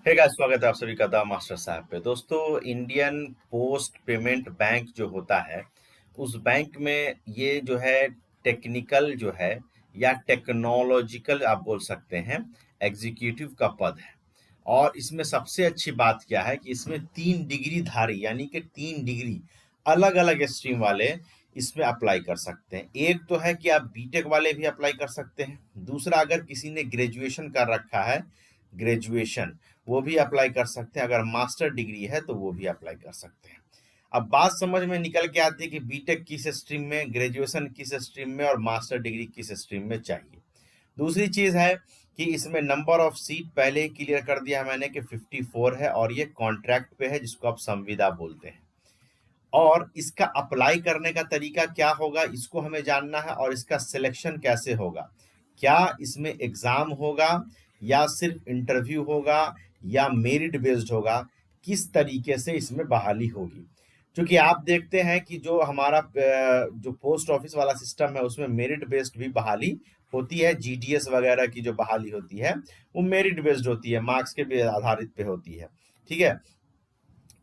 Hey guys, स्वागत है आप सभी का द मास्टर साहब पे। दोस्तों, इंडियन पोस्ट पेमेंट बैंक जो होता है, उस बैंक में ये जो है टेक्निकल जो है या टेक्नोलॉजिकल आप बोल सकते हैं, एग्जीक्यूटिव का पद है। और इसमें सबसे अच्छी बात क्या है कि इसमें 3 डिग्री धारी यानी कि 3 डिग्री अलग-अलग स्ट्रीम वाले इसमें अप्लाई कर सकते हैं। एक तो है कि आप बीटेक वाले भी अप्लाई कर सकते हैं। दूसरा, अगर किसी ने ग्रेजुएशन कर रखा है, ग्रेजुएशन वो भी अप्लाई कर सकते हैं। अगर मास्टर डिग्री है तो वो भी अप्लाई कर सकते हैं। अब बात समझ में निकल के आती है कि बीटेक किस स्ट्रीम में, ग्रेजुएशन किस स्ट्रीम में और मास्टर डिग्री किस स्ट्रीम में चाहिए। दूसरी चीज है कि इसमें नंबर ऑफ सीट पहले ही क्लियर कर दिया है मैंने कि 54 है और ये कॉन्ट्रैक्ट पे है जिसको आप संविदा बोलते हैं। और इसका अप्लाई करने का तरीका क्या होगा इसको हमें जानना है, और इसका सिलेक्शन कैसे होगा। क्या इसमें एग्जाम होगा या सिर्फ इंटरव्यू होगा या मेरिट बेस्ड होगा, किस तरीके से इसमें बहाली होगी। क्योंकि आप देखते हैं कि जो हमारा जो पोस्ट ऑफिस वाला सिस्टम है उसमें मेरिट बेस्ड भी बहाली होती है। जीडीएस वगैरह की जो बहाली होती है वो मेरिट बेस्ड होती है, मार्क्स के आधारित पे होती है। ठीक है।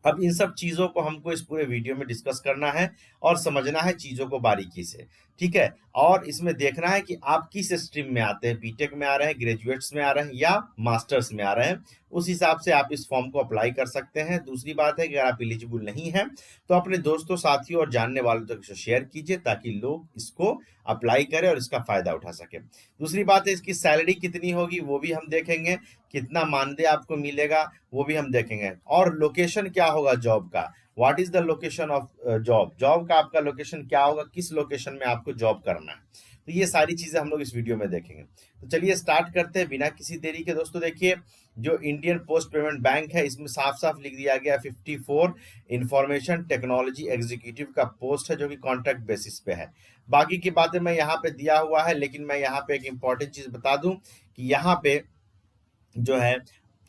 अब इन सब चीजों को हमको इस पूरे वीडियो में डिस्कस करना है और समझना है चीजों को बारीकी से। ठीक है। और इसमें देखना है कि आप किस स्ट्रीम में आते हैं, बीटेक में आ रहे हैं, ग्रेजुएट्स में आ रहे हैं या मास्टर्स में आ रहे हैं। उस हिसाब से आप इस फॉर्म को अप्लाई कर सकते हैं। दूसरी बात है कि अगर आप एलिजिबल नहीं हैं तो अपने दोस्तों, साथियों और जानने वालों तक इसे शेयर कीजिए ताकि लोग इसको अप्लाई करें और इसका फायदा उठा सके। दूसरी बात है इसकी सैलरी कितनी होगी वो भी हम देखेंगे, कितना मानदेय आपको मिलेगा वो भी हम देखेंगे, और लोकेशन क्या होगा जॉब का। What is the location of job, job का आपका लोकेशन क्या होगा, किस लोकेशन में आपको जॉब करना है। तो ये सारी चीजें हम लोग इस वीडियो में देखेंगे। तो चलिए स्टार्ट करते हैं बिना किसी देरी के। दोस्तों देखिए, जो इंडियन पोस्ट पेमेंट बैंक है इसमें साफ साफ लिख दिया गया 54 इंफॉर्मेशन टेक्नोलॉजी एग्जीक्यूटिव का पोस्ट है जो कि कॉन्ट्रैक्ट बेसिस पे है। बाकी की बातें मैं यहाँ पे दिया हुआ है, लेकिन मैं यहाँ पे एक इंपॉर्टेंट चीज बता दूं कि यहाँ पे जो है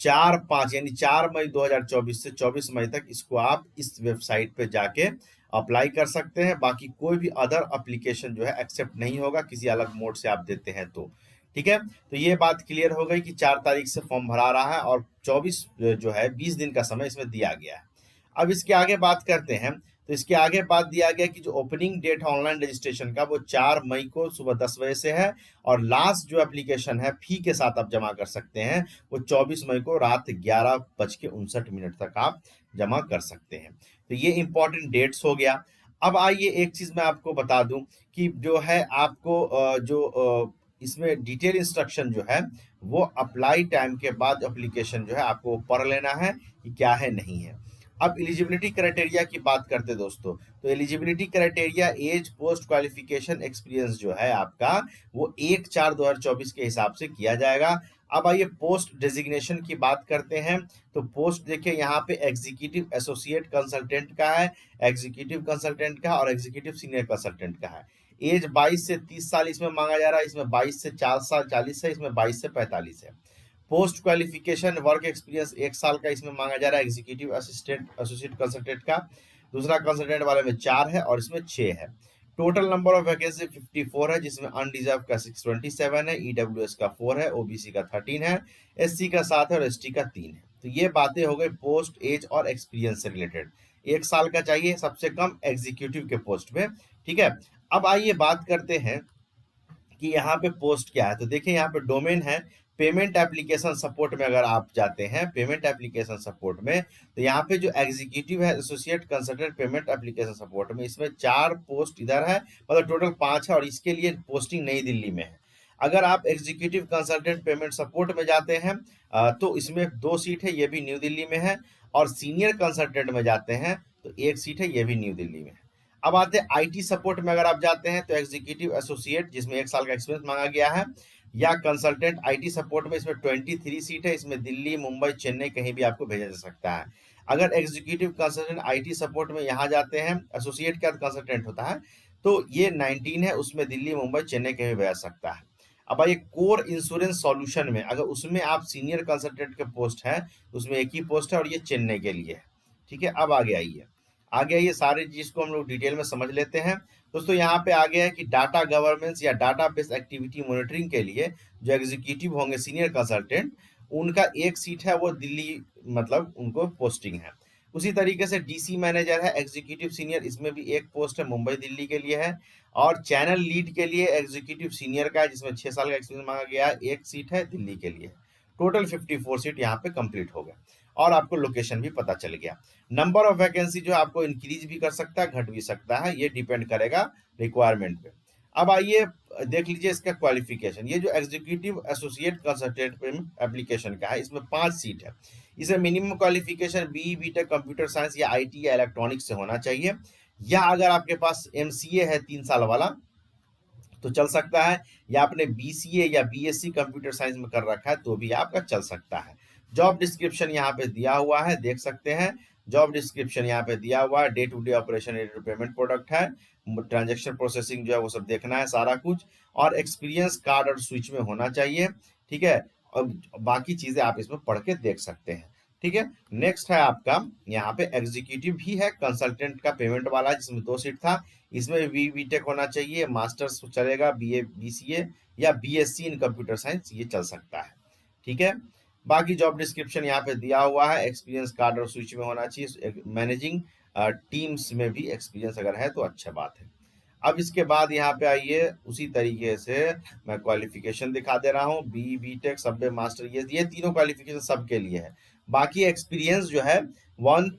4-5 यानी 4 मई 2024 से 24 मई तक इसको आप इस वेबसाइट पे जाके अप्लाई कर सकते हैं। बाकी कोई भी अदर एप्लीकेशन जो है एक्सेप्ट नहीं होगा किसी अलग मोड से आप देते हैं तो। ठीक है। तो ये बात क्लियर हो गई कि 4 तारीख से फॉर्म भरा रहा है और 24 जो है 20 दिन का समय इसमें दिया गया है। अब इसके आगे बात करते हैं। तो इसके आगे बात दिया गया कि जो ओपनिंग डेट है ऑनलाइन रजिस्ट्रेशन का वो 4 मई को सुबह 10 बजे से है, और लास्ट जो एप्लीकेशन है फी के साथ आप जमा कर सकते हैं वो 24 मई को रात 11:59 तक आप जमा कर सकते हैं। तो ये इंपॉर्टेंट डेट्स हो गया। अब आइए एक चीज मैं आपको बता दूं कि जो है आपको इसमें डिटेल इंस्ट्रक्शन जो है वो अप्लाई टाइम के बाद एप्लीकेशन जो है आपको पढ़ लेना है कि क्या है नहीं है। अब एलिजिबिलिटी क्राइटेरिया की बात करते दोस्तों, तो eligibility criteria age, post qualification, experience जो है आपका वो 1/4/2024 के हिसाब से किया जाएगा। अब आइए पोस्ट डेजिग्नेशन की बात करते हैं। तो पोस्ट देखिए यहाँ पे एग्जीक्यूटिव एसोसिएट कंसल्टेंट का है, एग्जीक्यूटिव कंसल्टेंट का और एग्जीक्यूटिव सीनियर कंसल्टेंट का है। एज 22 से 30 साल इसमें मांगा जा रहा है, इसमें 22 से 4 साल 40 है, इसमें 22 से 45 है। पोस्ट क्वालिफिकेशन वर्क एक्सपीरियंस 1 साल का इसमें मांगा जा रहा है एग्जीक्यूटिव असिस्टेंट एसोसिएट कंसल्टेंट का। दूसरा कंसल्टेंट वाले में 4 है और इसमें 6 है। टोटल नंबर ऑफ वैकेंसी 54 है जिसमें अनरिजर्व का 627 है, ईडब्ल्यूएस का 4 है, ओबीसी का 13 है, एससी का 7 है और एसटी का 3 है। तो ये बातें हो गई पोस्ट, एज और एक्सपीरियंस से रिलेटेड। 1 साल का चाहिए सबसे कम एग्जीक्यूटिव के पोस्ट में। ठीक है। अब आइए बात करते हैं कि यहाँ पे पोस्ट क्या है। तो देखिए यहाँ पे डोमेन है पेमेंट एप्लीकेशन सपोर्ट में। अगर आप जाते हैं पेमेंट एप्लीकेशन सपोर्ट में तो यहाँ पे जो एग्जीक्यूटिव है associate consultant payment application support में, इसमें 4 पोस्ट इधर है, मतलब टोटल 5 है, और इसके लिए पोस्टिंग नई दिल्ली में है। अगर आप एग्जीक्यूटिव कंसल्टेंट पेमेंट सपोर्ट में जाते हैं तो इसमें 2 सीट है, ये भी न्यू दिल्ली में है। और सीनियर कंसल्टेंट में जाते हैं तो 1 सीट है, ये भी न्यू दिल्ली में है। अब आते हैं आईटी सपोर्ट में। अगर आप जाते हैं तो एग्जीक्यूटिव एसोसिएट जिसमें 1 साल का एक्सपीरियंस मांगा गया है, या कंसल्टेंट आईटी सपोर्ट में, इसमें 23 सीट है, इसमें दिल्ली, मुंबई, चेन्नई कहीं भी आपको भेजा जा सकता है। अगर एग्जीक्यूटिव कंसल्टेंट आईटी सपोर्ट में यहाँ जाते हैं, एसोसिएट का कंसल्टेंट होता है, तो ये 19 है, उसमें दिल्ली, मुंबई, चेन्नई कहीं भी भेजा सकता है। अब आइए कोर इंश्योरेंस सॉल्यूशन में, अगर उसमें आप सीनियर कंसल्टेंट के पोस्ट है, उसमें एक ही पोस्ट है और ये चेन्नई के लिए है। ठीक है। अब आगे आइए सारी चीज को हम लोग डिटेल में समझ लेते हैं। दोस्तों यहाँ पे आ गया है कि डाटा गवर्नेंस या डाटा बेस एक्टिविटी मॉनिटरिंग के लिए जो एग्जीक्यूटिव होंगे सीनियर कंसल्टेंट, उनका एक सीट है वो दिल्ली, मतलब उनको पोस्टिंग है। उसी तरीके से डीसी मैनेजर है, एग्जीक्यूटिव सीनियर, इसमें भी एक पोस्ट है, मुंबई दिल्ली के लिए है। और चैनल लीड के लिए एग्जीक्यूटिव सीनियर का है, जिसमें 6 साल का एक्सपीरियंस मांगा गया है, एक सीट है दिल्ली के लिए। टोटल 54 सीट यहाँ पे कंप्लीट हो गया और आपको लोकेशन भी पता चल गया। नंबर ऑफ वैकेंसी जो है आपको इंक्रीज भी कर सकता है, घट भी सकता है, ये डिपेंड करेगा रिक्वायरमेंट पे। अब आइए देख लीजिए इसका क्वालिफिकेशन। ये जो एग्जीक्यूटिव एसोसिएट कंसल्टेंट एप्लीकेशन का है, इसमें 5 सीट है। इसमें minimum qualification BE BTech computer science या आईटी या इलेक्ट्रॉनिक्स से होना चाहिए, या अगर आपके पास एमसीए है 3 साल वाला तो चल सकता है, या आपने बीसीए या बीएससी कंप्यूटर साइंस में कर रखा है तो भी आपका चल सकता है। जॉब डिस्क्रिप्शन यहाँ पे दिया हुआ है, देख सकते हैं। जॉब डिस्क्रिप्शन यहाँ पे दिया हुआ है, day to day operation payment product है, ट्रांजेक्शन प्रोसेसिंग जो है वो सब देखना है सारा कुछ, और एक्सपीरियंस कार्ड और स्विच में होना चाहिए, ठीक है। और बाकी चीजें आप इसमें पढ़ के देख सकते हैं, ठीक है। नेक्स्ट है आपका यहाँ पे एग्जीक्यूटिव भी है, कंसल्टेंट का पेमेंट वाला, जिसमें 2 सीट था। इसमें बी बीटेक होना चाहिए, मास्टर्स चलेगा, बीए बीसीए या बीएससी इन कंप्यूटर साइंस, ये चल सकता है, ठीक है। बाकी जॉब डिस्क्रिप्शन यहाँ पे दिया हुआ है, एक्सपीरियंस कार्ड और स्विच में होना चाहिए, मैनेजिंग टीम्स में भी एक्सपीरियंस अगर है तो अच्छा बात है। अब इसके बाद यहाँ पे आइए, उसी तरीके से मैं क्वालिफिकेशन दिखा दे रहा हूँ, बी बीटेक सब में मास्टर, ये तीनों क्वालिफिकेशन सबके लिए है। बाकी एक्सपीरियंस जो है 1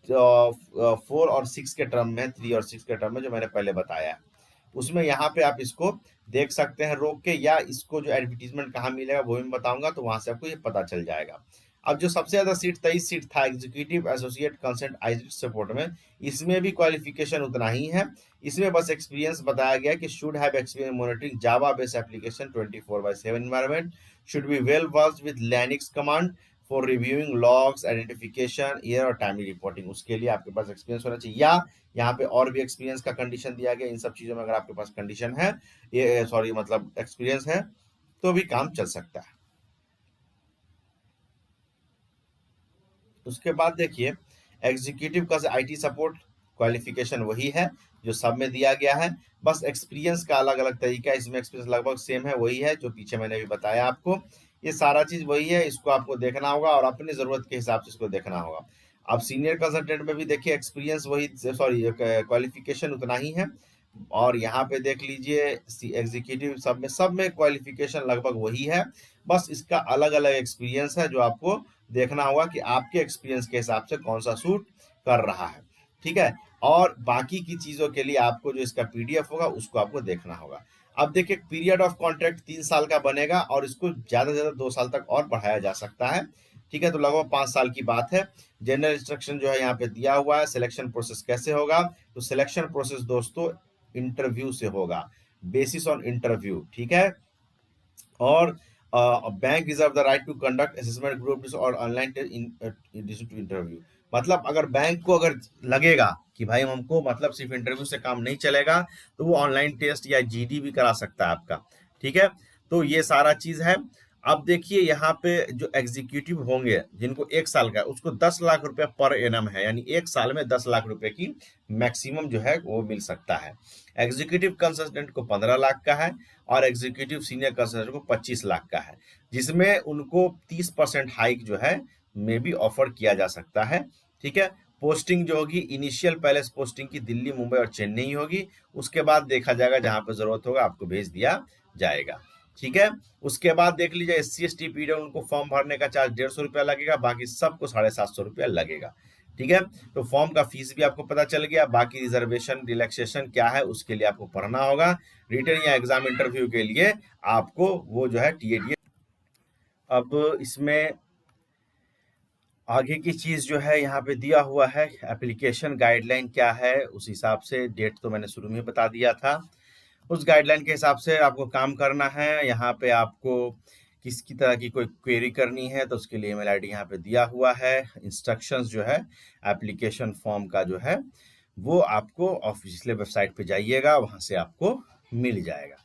4 और 6 के टर्म में, 3 और 6 के टर्म में जो मैंने पहले बताया है, उसमें यहाँ पे आप इसको देख सकते हैं रोक के, या इसको जो एडवर्टीजमेंट कहाँ मिलेगा वो भी बताऊंगा, तो वहां से आपको ये पता चल जाएगा। अब जो सबसे ज्यादा सीट 23 सीट था executive associate consultant IT support में, इसमें भी क्वालिफिकेशन उतना ही है। इसमें बस एक्सपीरियंस बताया गया कि should have experience monitoring Java based application 24/7 environment, should be well versed with Linux command for reviewing logs, identification, air और टाइमली रिपोर्टिंग, उसके लिए आपके पास एक्सपीरियंस होना चाहिए। या यहाँ पे और भी एक्सपीरियंस का कंडीशन दिया गया, इन सब चीजों में अगर आपके पास कंडीशन है, ये सॉरी मतलब एक्सपीरियंस है, तो भी काम चल सकता है। उसके बाद देखिए एग्जीक्यूटिव का आईटी सपोर्ट क्वालिफिकेशन वही है जो सब में दिया गया है, बस एक्सपीरियंस का अलग अलग तरीका है। इसमें एक्सपीरियंस लगभग सेम है, वही है जो पीछे मैंने भी बताया आपको। ये सारा चीज वही है, इसको आपको देखना होगा और अपनी जरूरत के हिसाब से इसको देखना होगा। अब सीनियर कंसल्टेंट में भी देखिए एक्सपीरियंस वही, सॉरी क्वालिफिकेशन उतना ही है। और यहाँ पे देख लीजिए एग्जीक्यूटिव सब में क्वालिफिकेशन लगभग वही है, बस इसका अलग अलग एक्सपीरियंस है जो आपको देखना होगा कि आपके एक्सपीरियंस के हिसाब से कौन सा सूट कर रहा है, ठीक है। और बाकी की चीजों के लिए आपको जो इसका पीडीएफ होगा उसको आपको देखना होगा। अब देखिए पीरियड ऑफ कॉन्ट्रैक्ट 3 साल का बनेगा और इसको ज्यादा से ज्यादा 2 साल तक और बढ़ाया जा सकता है, ठीक है। तो लगभग 5 साल की बात है। जनरल इंस्ट्रक्शन जो है यहाँ पे दिया हुआ है। सिलेक्शन प्रोसेस कैसे होगा, तो सिलेक्शन प्रोसेस दोस्तों इंटरव्यू से होगा, बेसिस ऑन इंटरव्यू, ठीक है। और bank reserve the right to conduct assessment group और ऑनलाइन इंटरव्यू, मतलब अगर बैंक को अगर लगेगा कि भाई हमको मतलब सिर्फ इंटरव्यू से काम नहीं चलेगा, तो वो ऑनलाइन टेस्ट या जीडी भी करा सकता है आपका, ठीक है। तो ये सारा चीज है। अब देखिए यहाँ पे जो एग्जीक्यूटिव होंगे जिनको 1 साल का, उसको 10 लाख रुपए पर एनम है, यानी 1 साल में 10 लाख रुपए की मैक्सिमम जो है वो मिल सकता है। एग्जीक्यूटिव कंसल्टेंट को 15 लाख का है और एग्जीक्यूटिव सीनियर कंसल्टेंट को 25 लाख का है, जिसमें उनको 30% हाइक जो है में भी ऑफर किया जा सकता है, ठीक है। पोस्टिंग जो होगी इनिशियल पहले पोस्टिंग की दिल्ली, मुंबई और चेन्नई होगी, उसके बाद देखा जाएगा जहां पर जरूरत होगा आपको भेज दिया जाएगा, ठीक है। उसके बाद देख लीजिए SC ST पीडब्ल्यूडी उनको फॉर्म भरने का चार्ज 150 रुपया लगेगा, बाकी सबको 750 रुपया लगेगा, ठीक है। तो फॉर्म का फीस भी आपको पता चल गया। बाकी रिजर्वेशन रिलैक्सेशन क्या है उसके लिए आपको पढ़ना होगा। रिटर्न या एग्जाम इंटरव्यू के लिए आपको वो जो है TAT। अब इसमें आगे की चीज जो है यहाँ पे दिया हुआ है, एप्लीकेशन गाइडलाइन क्या है, उस हिसाब से डेट तो मैंने शुरू में बता दिया था, उस गाइडलाइन के हिसाब से आपको काम करना है। यहाँ पे आपको किसकी तरह की कोई क्वेरी करनी है तो उसके लिए ईमेल आईडी यहाँ पे दिया हुआ है। इंस्ट्रक्शंस जो है एप्लीकेशन फॉर्म का जो है वो आपको ऑफिशियल वेबसाइट पे जाइएगा, वहां से आपको मिल जाएगा,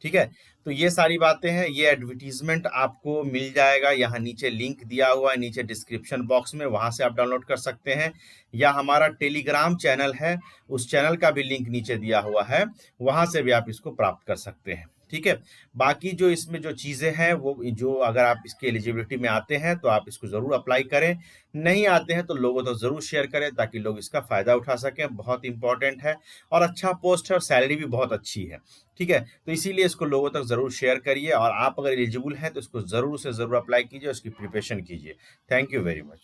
ठीक है। तो ये सारी बातें हैं, ये एडवर्टीजमेंट आपको मिल जाएगा, यहाँ नीचे लिंक दिया हुआ है नीचे डिस्क्रिप्शन बॉक्स में, वहां से आप डाउनलोड कर सकते हैं, या हमारा टेलीग्राम चैनल है उस चैनल का भी लिंक नीचे दिया हुआ है, वहां से भी आप इसको प्राप्त कर सकते हैं, ठीक है? बाकी जो इसमें जो चीज़ें हैं वो जो अगर आप इसकी एलिजिबिलिटी में आते हैं तो आप इसको ज़रूर अप्लाई करें, नहीं आते हैं तो लोगों तक ज़रूर शेयर करें ताकि लोग इसका फ़ायदा उठा सकें, बहुत इम्पोर्टेंट है और अच्छा पोस्ट है और सैलरी भी बहुत अच्छी है, ठीक है? तो इसीलिए इसको लोगों तक ज़रूर शेयर करिए और आप अगर एलिजिबल हैं तो इसको ज़रूर से ज़रूर अप्लाई कीजिए, उसकी प्रिपरेशन कीजिए। Thank you very much.